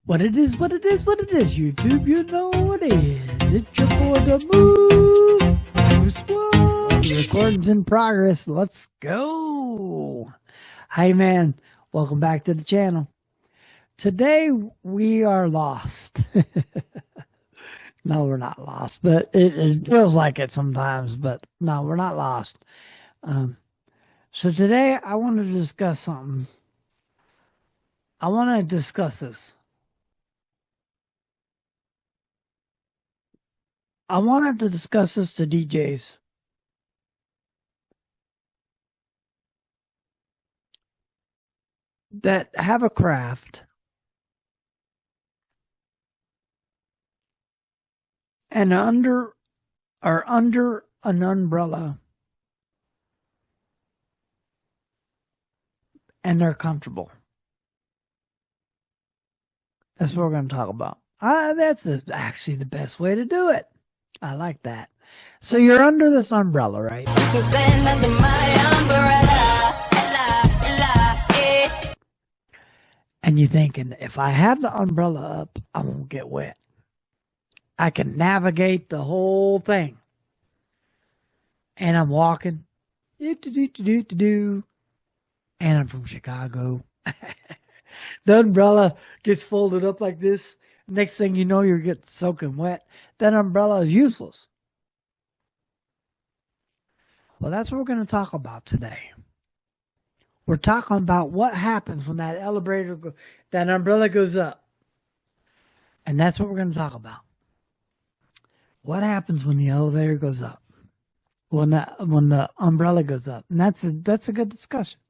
What it is, what it is, what it is, YouTube, you know what it is. It's your boy, the Moose. The recording's in progress. Let's go. Hey, man. Welcome back to the channel. Today, we are lost. No, we're not lost, but it feels like it sometimes, but no, we're not lost. So today, I want to discuss something. I want to discuss this. I wanted to discuss this to DJs. That have a craft and are under an umbrella and they're comfortable. That's what we're going to talk about. That's actually the best way to do it. I like that. So you're under this umbrella, right? Under my umbrella, and you're thinking, if I have the umbrella up, I won't get wet. I can navigate the whole thing. And I'm walking. And I'm from Chicago. The umbrella gets folded up like this. Next thing you know, you're getting soaking wet. That umbrella is useless. Well, that's what we're going to talk about today. We're talking about what happens when that that umbrella goes up. And that's what we're going to talk about. What happens when the elevator goes up? When the umbrella goes up? And that's a good discussion.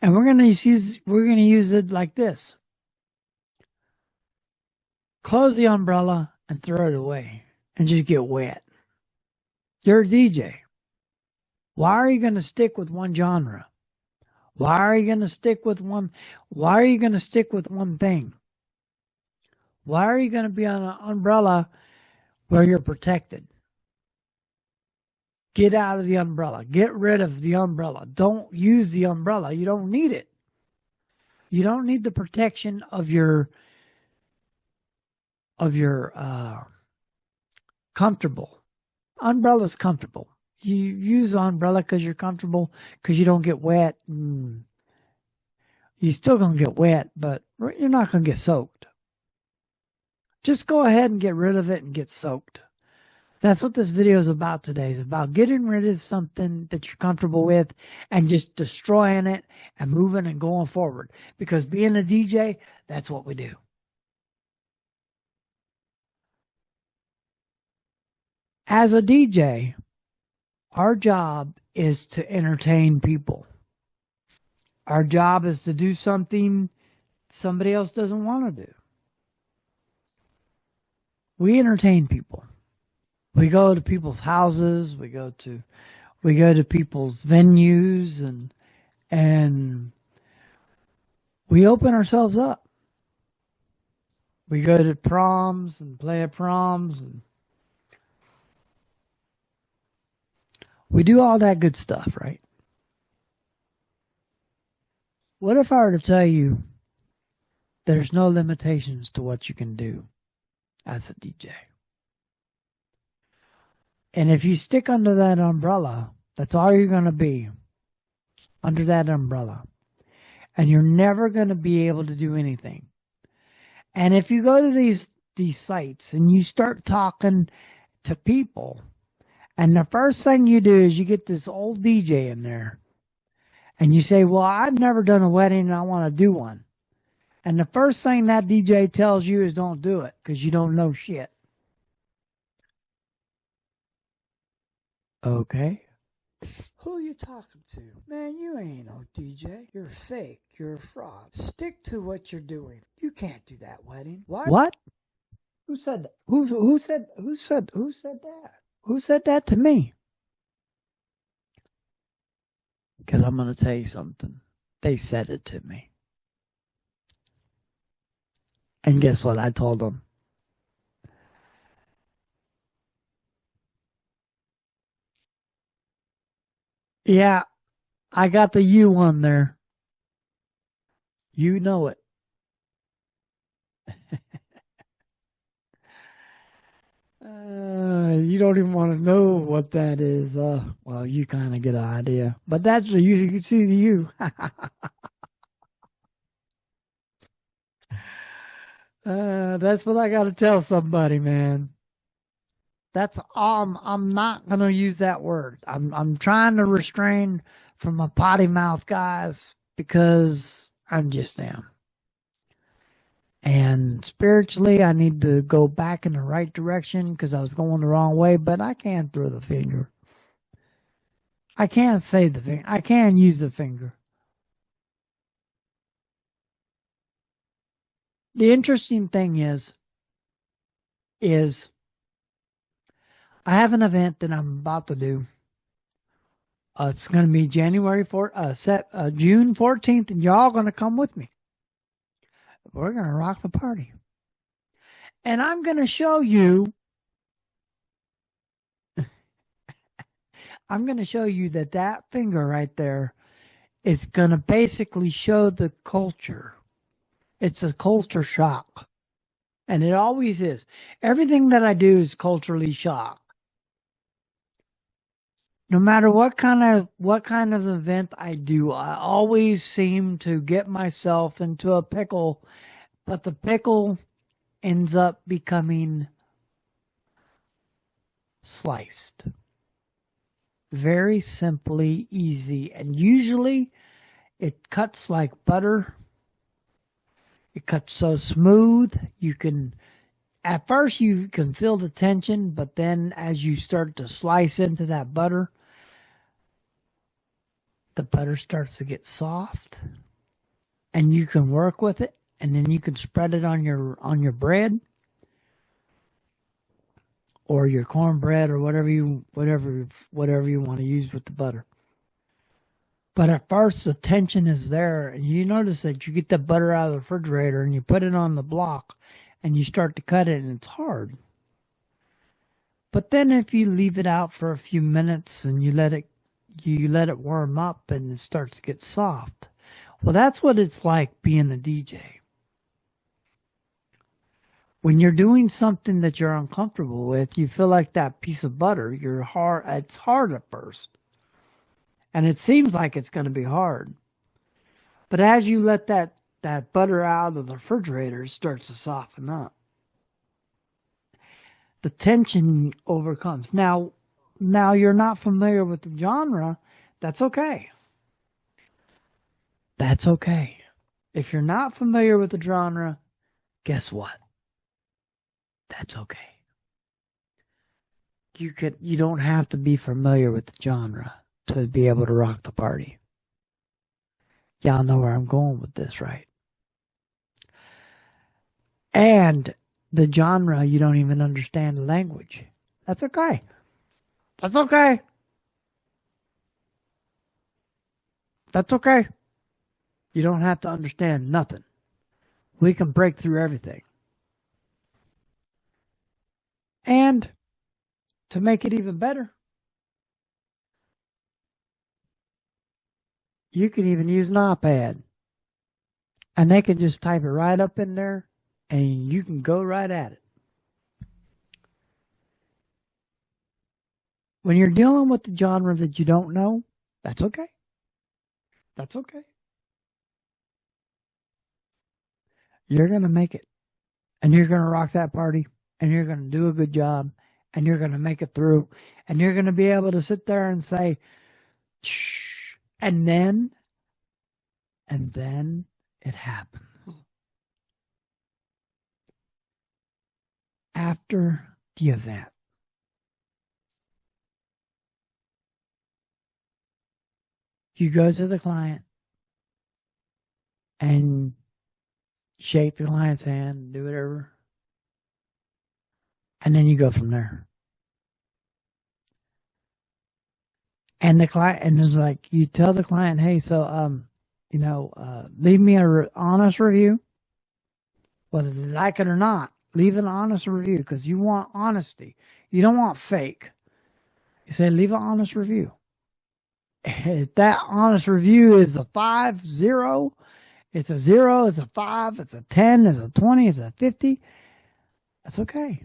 And we're going to use it like this. Close the umbrella and throw it away and just get wet. You're a DJ. Why are you going to stick with one genre? Why are you going to stick with one thing? Why are you going to be on an umbrella where you're protected? Get out of the umbrella. Get rid of the umbrella. Don't use the umbrella. You don't need it. You don't need the protection of your comfortable. Umbrella's comfortable. You use the umbrella because you're comfortable, because you don't get wet. You're still going to get wet, but you're not going to get soaked. Just go ahead and get rid of it and get soaked. That's what this video is about today. It's about getting rid of something that you're comfortable with and just destroying it and moving and going forward. Because being a DJ, that's what we do. As a DJ, our job is to entertain people. Our job is to do something somebody else doesn't want to do. We entertain people. We go to people's houses, we go to people's venues, and we open ourselves up. We go to proms and play at proms, and we do all that good stuff, right? What if I were to tell you there's no limitations to what you can do as a DJ? And if you stick under that umbrella, that's all you're going to be, under that umbrella. And you're never going to be able to do anything. And if you go to these sites and you start talking to people, and the first thing you do is you get this old DJ in there, and you say, well, I've never done a wedding and I want to do one. And the first thing that DJ tells you is don't do it because you don't know shit. Okay. Who you talking to? Man, you ain't no DJ. You're fake. You're a fraud. Stick to what you're doing. You can't do that wedding. What? Who said that? Who said that? Who said that to me? Because I'm going to tell you something. They said it to me. And guess what I told them? Yeah, I got the U on there. You know it. You don't even want to know what that is. Well, you kind of get an idea. But that's what you can see to you. That's what I got to tell somebody, man. That's I'm not gonna use that word. I'm trying to restrain from a potty mouth, guys, because I'm just am. And spiritually, I need to go back in the right direction because I was going the wrong way. But I can't throw the finger. I can't say the finger. I can use the finger. The interesting thing is I have an event that I'm about to do. It's going to be June 14th, and y'all going to come with me. We're going to rock the party. And I'm going to show you, that finger right there is going to basically show the culture. It's a culture shock. And it always is. Everything that I do is culturally shocked. No matter what kind of event I do, I always seem to get myself into a pickle, but the pickle ends up becoming sliced. Very simply, easy, and usually it cuts like butter. It cuts so smooth. At first you can feel the tension, but then as you start to slice into that butter, the butter starts to get soft, and you can work with it, and then you can spread it on your bread or your cornbread or whatever you want to use with the butter. But at first the tension is there, and you notice that you get the butter out of the refrigerator and you put it on the block and you start to cut it, and it's hard. But then if you leave it out for a few minutes and you let it warm up and it starts to get soft. Well, that's what it's like being a DJ. When you're doing something that you're uncomfortable with, you feel like that piece of butter, it's hard at first. And it seems like it's going to be hard. But as you let that butter out of the refrigerator, it starts to soften up. The tension overcomes. Now you're not familiar with the genre, that's okay. That's okay. If you're not familiar with the genre, guess what? That's okay. You don't have to be familiar with the genre to be able to rock the party. Y'all know where I'm going with this, right? And the genre, you don't even understand the language. That's okay. That's okay. That's okay. You don't have to understand nothing. We can break through everything. And to make it even better, you can even use an iPad. And they can just type it right up in there, and you can go right at it. When you're dealing with the genre that you don't know, that's okay. That's okay. You're going to make it. And you're going to rock that party. And you're going to do a good job. And you're going to make it through. And you're going to be able to sit there and say, shh. And then it happens. After the event, you go to the client and shake the client's hand, do whatever, and then you go from there. And the client, and it's like, you tell the client, hey, so, leave me an honest review, whether they like it or not. Leave an honest review because you want honesty. You don't want fake. You say, leave an honest review. If that honest review is a 5, 0, it's a 0, it's a 5, it's a 10, it's a 20, it's a 50, that's okay.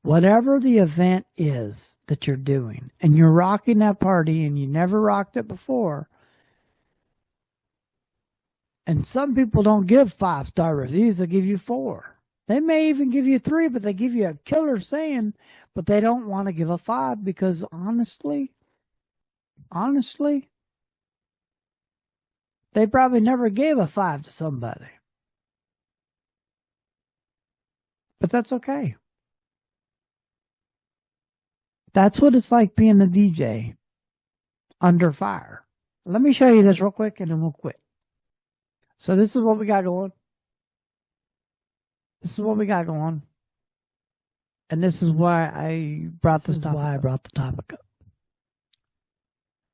Whatever the event is that you're doing, and you're rocking that party and you never rocked it before, and some people don't give 5-star reviews, they'll give you 4. They may even give you 3, but they give you a killer saying, but they don't want to give a 5 because honestly, they probably never gave a 5 to somebody. But that's okay. That's what it's like being a DJ under fire. Let me show you this real quick and then we'll quit. So this is what we got going. This is what we got going. And this is why I brought the topic up.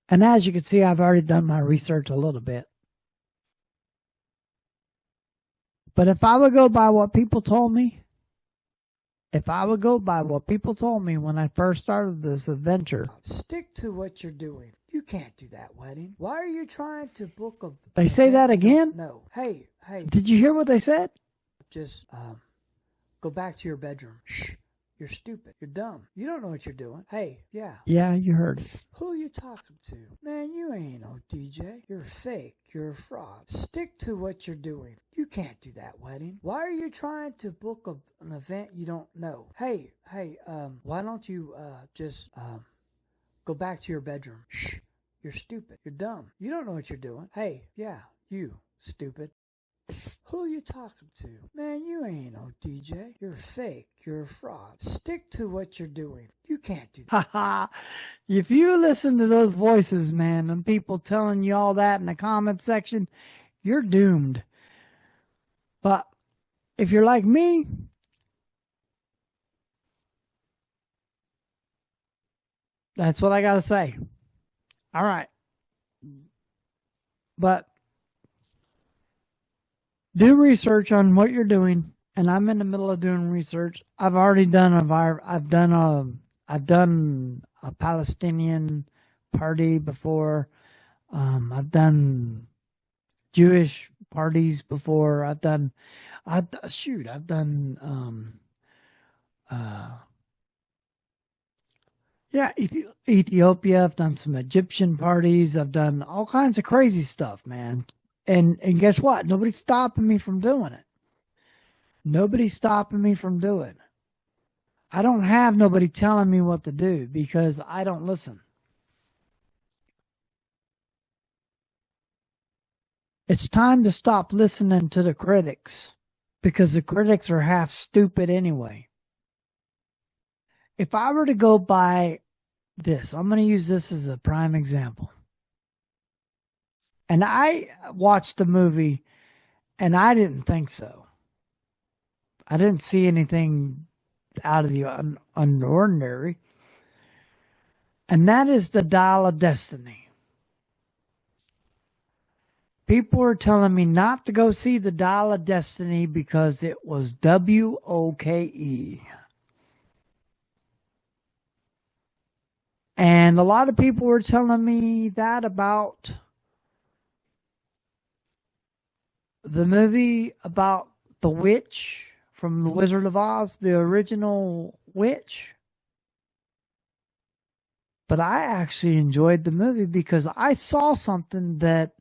And as you can see, I've already done my research a little bit. But if I would go by what people told me, when I first started this adventure, stick to what you're doing. You can't do that wedding. Why are you trying to book a... They say that again? No. Hey. Did you hear what they said? Just go back to your bedroom. Shh. You're stupid. You're dumb. You don't know what you're doing. Hey, yeah. Yeah, you heard it. Who you talking to? Man, you ain't no DJ. You're fake. You're a fraud. Stick to what you're doing. You can't do that wedding. Why are you trying to book an event you don't know? Hey, why don't you just go back to your bedroom? Shh. You're stupid. You're dumb. You don't know what you're doing. Hey, yeah, you stupid. Who you talking to? Man, you ain't no DJ. You're fake. You're a fraud. Stick to what you're doing. You can't do that. If you listen to those voices, man, and people telling you all that in the comment section, you're doomed. But if you're like me, that's what I got to say. All right. But do research on what you're doing, and I'm in the middle of doing research. I've already done I've done a Palestinian party before. I've done Jewish parties before. I've done Ethiopia. I've done some Egyptian parties. I've done all kinds of crazy stuff, man. And guess what? Nobody's stopping me from doing it. I don't have nobody telling me what to do because I don't listen. It's time to stop listening to the critics because the critics are half stupid anyway. If I were to go by this, I'm going to use this as a prime example. And I watched the movie, and I didn't think so. I didn't see anything out of the unordinary. And that is the Dial of Destiny. People were telling me not to go see the Dial of Destiny because it was WOKE. And a lot of people were telling me that about the movie about the witch from The Wizard of Oz, the original witch. But I actually enjoyed the movie because I saw something that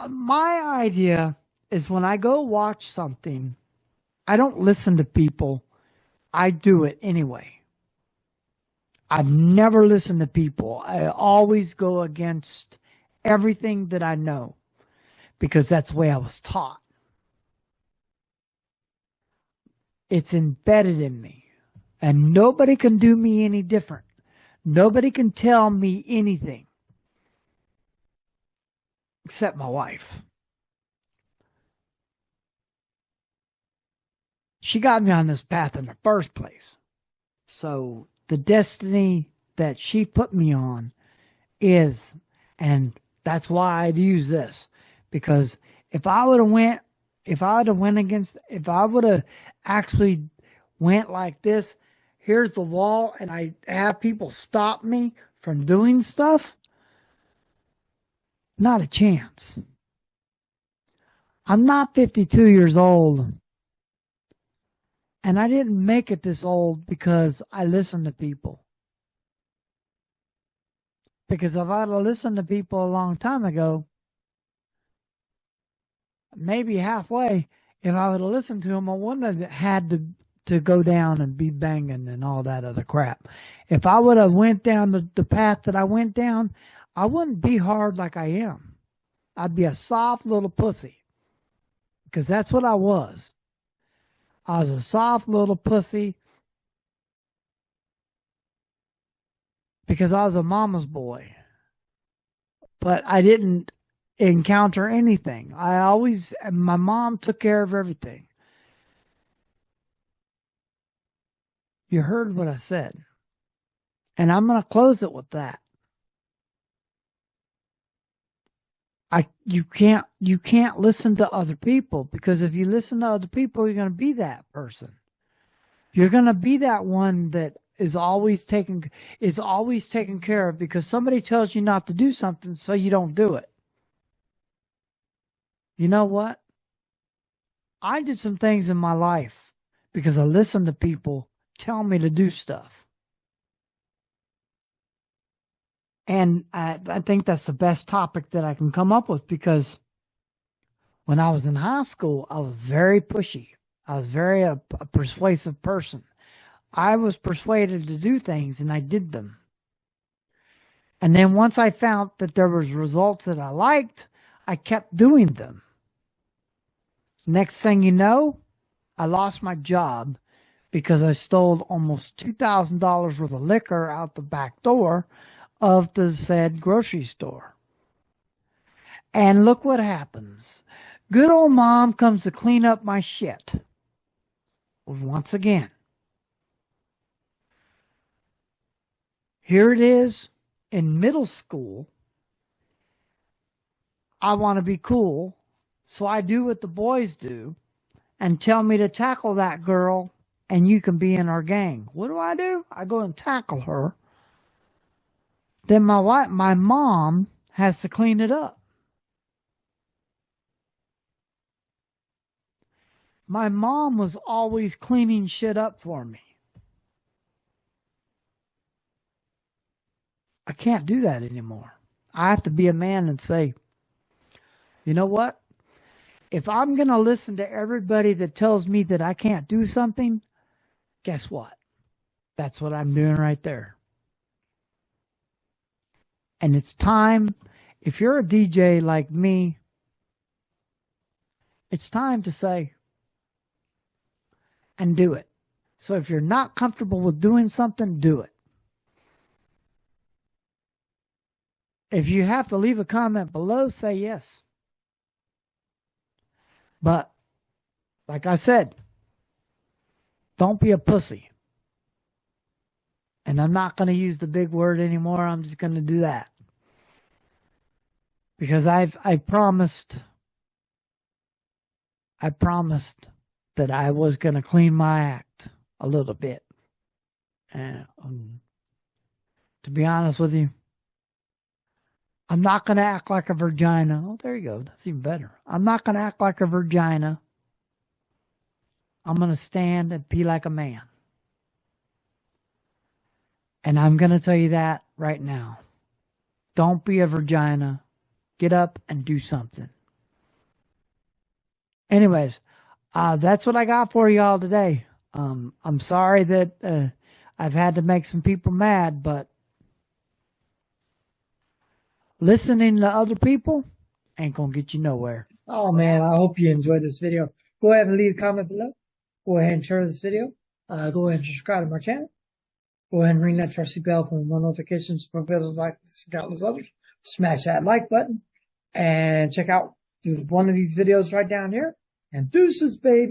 my idea is when I go watch something, I don't listen to people. I do it anyway. I've never listened to people. I always go against everything that I know because that's the way I was taught. It's embedded in me, and nobody can do me any different. Nobody can tell me anything except my wife. She got me on this path in the first place. So the destiny that she put me on is, and that's why I'd use this, because if I would have actually went like this, here's the wall, and I have people stop me from doing stuff, not a chance. I'm not 52 years old, And I didn't make it this old because I listened to people. Because if I'd have listened to people a long time ago, maybe halfway, if I would have listened to them, I wouldn't have had to go down and be banging and all that other crap. If I would have went down the path that I went down, I wouldn't be hard like I am. I'd be a soft little pussy. Because that's what I was. I was a soft little pussy because I was a mama's boy. But I didn't encounter anything. My mom took care of everything. You heard what I said. And I'm going to close it with that. You can't listen to other people, because if you listen to other people, you're going to be that person. You're going to be that one that is always taken care of because somebody tells you not to do something, so you don't do it. You know what? I did some things in my life because I listened to people tell me to do stuff. And I think that's the best topic that I can come up with, because when I was in high school, I was very pushy. I was very a persuasive person. I was persuaded to do things, and I did them. And then once I found that there was results that I liked, I kept doing them. Next thing you know, I lost my job because I stole almost $2,000 worth of liquor out the back door of the said grocery store. And look what happens. Good old mom comes to clean up my shit. Once again. Here it is in middle school. I want to be cool, so I do what the boys do and tell me to tackle that girl and you can be in our gang. What do? I go and tackle her. Then my mom has to clean it up. My mom was always cleaning shit up for me. I can't do that anymore. I have to be a man and say, you know what? If I'm going to listen to everybody that tells me that I can't do something, guess what? That's what I'm doing right there. And it's time, if you're a DJ like me, it's time to say and do it. So if you're not comfortable with doing something, do it. If you have to leave a comment below, say yes. But, like I said, don't be a pussy. And I'm not going to use the big word anymore. I'm just going to do that. Because I promised that I was going to clean my act a little bit. And to be honest with you, I'm not going to act like a virgina. Oh, there you go. That's even better. I'm not going to act like a virgina. I'm going to stand and be like a man. And I'm going to tell you that right now. Don't be a virgina. Get up and do something. Anyways, that's what I got for y'all today. I'm sorry that I've had to make some people mad, but listening to other people ain't going to get you nowhere. Oh, man, I hope you enjoyed this video. Go ahead and leave a comment below. Go ahead and share this video. Go ahead and subscribe to my channel. Go ahead and ring that trusty bell for more notifications from videos like this and countless others. Smash that like button and check out one of these videos right down here. And deuces, baby.